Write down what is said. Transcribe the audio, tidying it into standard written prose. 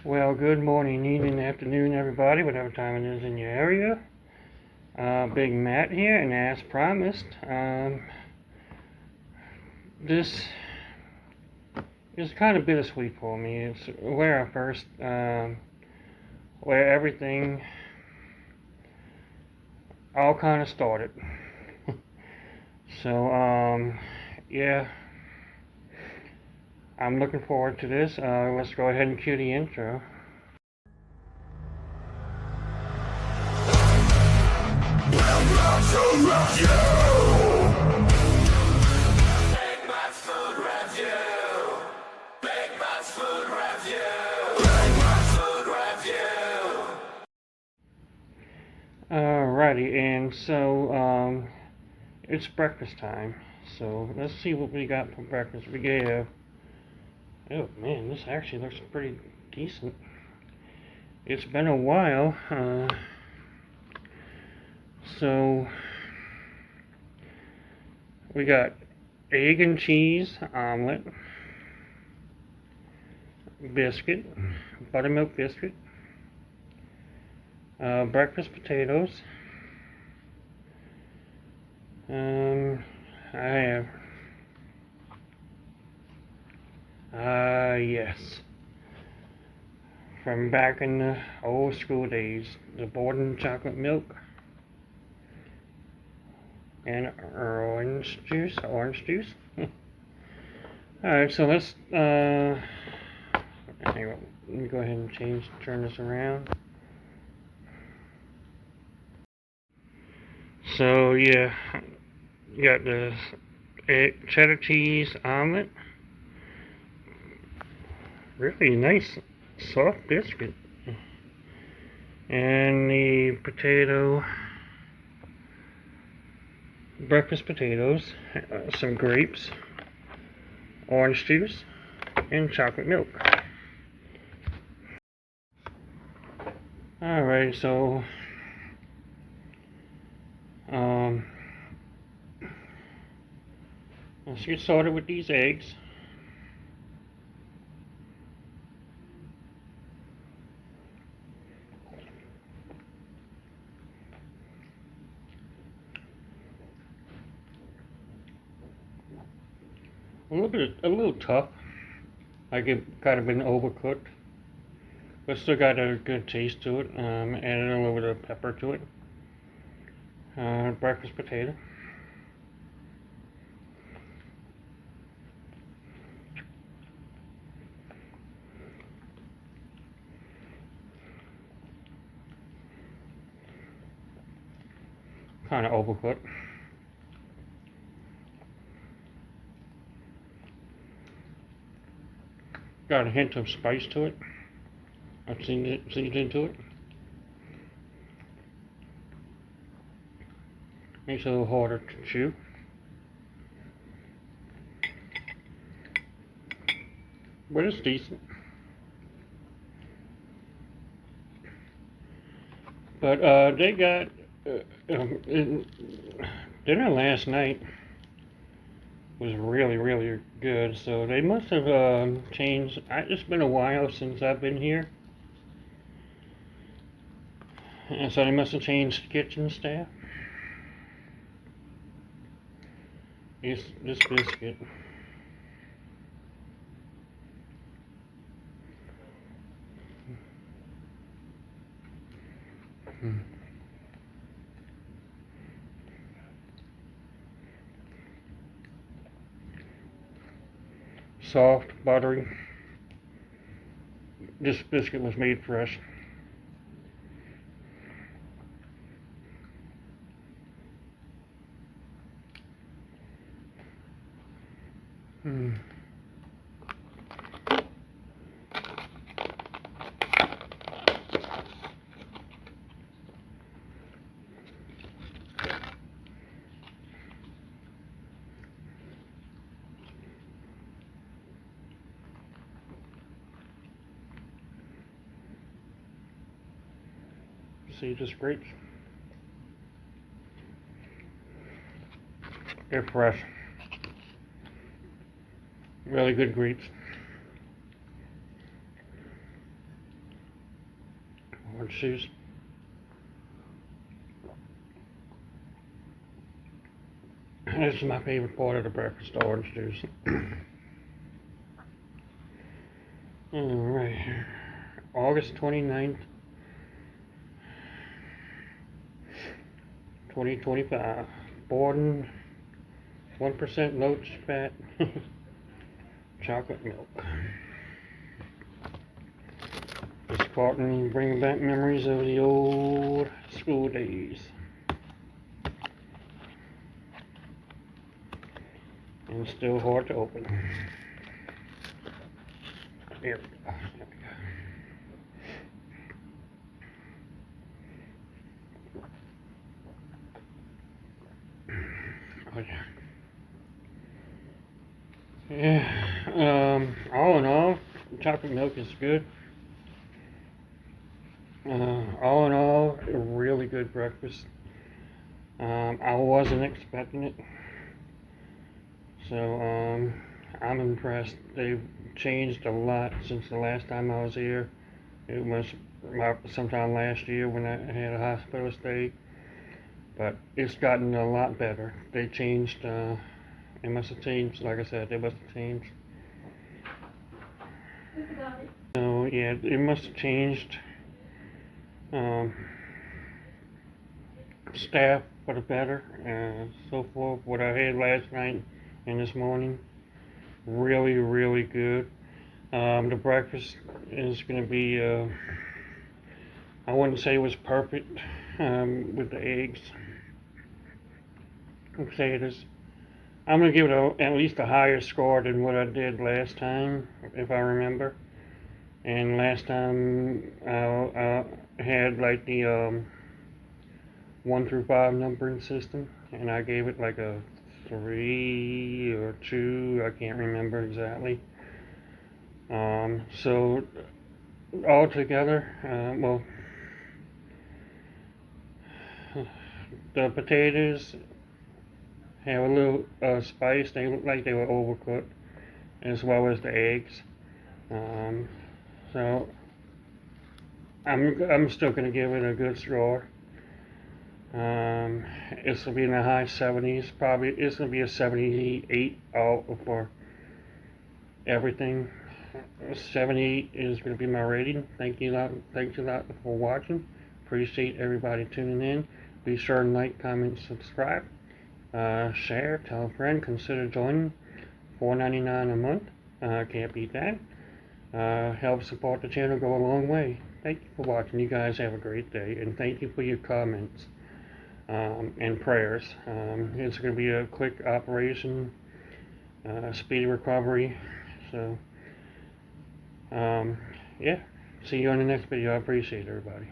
Well, good morning, evening, afternoon, everybody, whatever time it is in your area. Big Matt here, and as promised, this is kind of bittersweet for me. It's where everything all kind of started. So, yeah, I'm looking forward to this. Let's go ahead and cue the intro. Alrighty, and so it's breakfast time. So let's see what we got for breakfast. We have, oh man, this actually looks pretty decent. It's been a while, so we got egg and cheese omelet, biscuit, buttermilk biscuit, breakfast potatoes. I have, yes, from back in the old school days, the Borden chocolate milk and orange juice. Alright, so let's, anyway, let me go ahead and turn this around. So, yeah, you got the cheddar cheese omelet. Really nice, soft biscuit. And the breakfast potatoes, some grapes, orange juice, and chocolate milk. Alright, so let's get started with these eggs. A little tough. Like it kind of been overcooked, but still got a good taste to it. Added a little bit of pepper to it. Breakfast potato. Kind of overcooked. Got a hint of spice to it. I've seasoned to it. Makes it a little harder to chew. But it's decent. But they got dinner last night was really good. So they must have changed. It's been a while since I've been here, and so they must have changed kitchen staff. This biscuit. Soft, buttery. This biscuit was made fresh. See, just grapes. They're fresh. Really good grapes. orange juice. This is my favorite part of the breakfast, orange juice. Alright, August 29th, 2025. Borden, 1% low fat, chocolate milk. This carton bringing back memories of the old school days. And still hard to open. There we go. Oh yeah. Yeah. All in all, chocolate milk is good. All in all, a really good breakfast. I wasn't expecting it. So, I'm impressed. They've changed a lot since the last time I was here. It was sometime last year when I had a hospital stay. But it's gotten a lot better. They changed, it must have changed, like I said, they must have changed. So, yeah, it must have changed. Staff for the better, so forth. What I had last night and this morning, really, really good. The breakfast is going to be, I wouldn't say it was perfect with the eggs, potatoes. I'm going to give it at least a higher score than what I did last time, if I remember. And last time I had like the 1 through 5 numbering system, and I gave it like a 3 or 2, I can't remember exactly. So altogether, well, the potatoes have a little spice. They look like they were overcooked, as well as the eggs. So I'm still gonna give it a good score. It's gonna be in the high 70s. Probably it's gonna be a 78 out for everything. 78 is gonna be my rating. Thank you a lot for watching. Appreciate everybody tuning in. Be sure to like, comment, subscribe, share, tell a friend, consider joining. $4.99 a month. Can't beat that. Help support the channel go a long way. Thank you for watching. You guys have a great day, and thank you for your comments and prayers. It's going to be a quick operation, speedy recovery. So, yeah. See you on the next video. I appreciate everybody.